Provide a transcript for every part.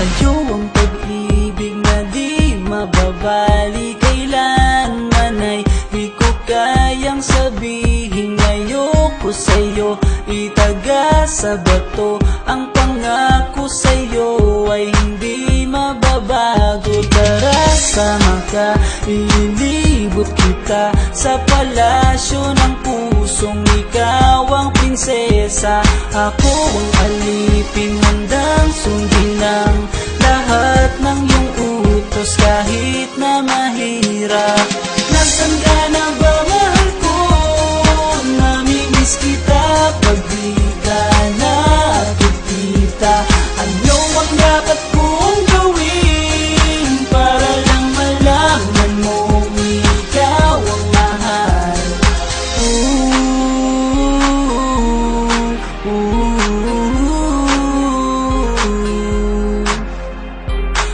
Sa'yo ang pag-ibig na di mababali, kailanman ay di ko kayang sabihin. Ayoko sa'yo itaga sa bato, ang pangako sa'yo ay hindi mababago. Tara, sama ka, ililibot kita sa palasyo ng pusong ikaw ang prinsesa. Ako ang alipin, handang sundin ng lahat ng iyong utos kahit na mahirap. Nasaan ka na ba, mahal ko? Namimiss kita pag di ka nakikita. Ano ang dapat kong gawin para lang malaman mo ikaw ang mahal?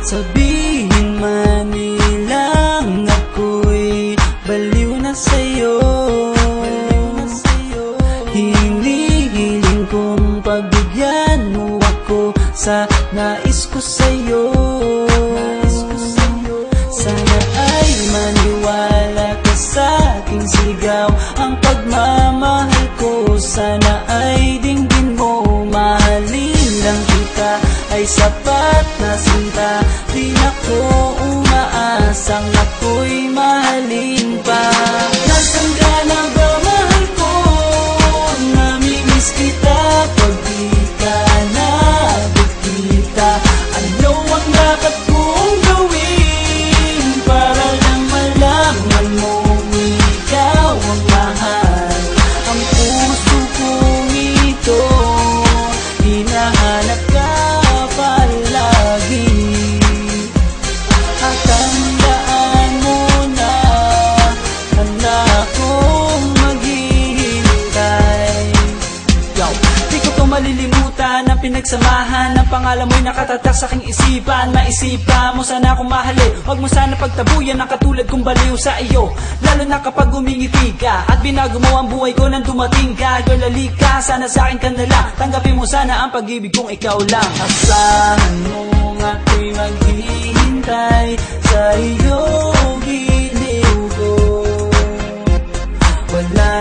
Sabihin man nilang ako'y baliw na sa'yo, hinihiling kong pagbigyan mo ako sa nais ko sa'yo. Sana ay maniwala ka sa aking sigaw, ang pagmamahal ko sana ay dinggin mo. Mahalin lang kita ay sapat na sinta, di na ko umaasang ako'y mahalin pa. Nasaan ka na ba, mahal ko? Namimiss kita pag di ka nakikita. Ano ang dapat kong gawin para lang malaman mo ikaw ang mahal? Ang puso kong ito hinahanap ka palagi, at tandaan mo na handa akong maghihintay. Yo, di ko to malilimutan ang pinagsamahan, ang pangalan mo'y nakatatak sa aking isipan. Maisipan mo sana akong mahalin, huwag mo sana pagtabuyan ang katulad kong baliw sa iyo. Lalo na kapag umingiti ka at binago mo ang buhay ko nang dumating ka. Girl, halika, sana sa akin ka na lang, tanggapin mo sana ang pag-ibig kong ikaw lang. Asahan mo ako'y maghihintay sa iyong giliw ko, wala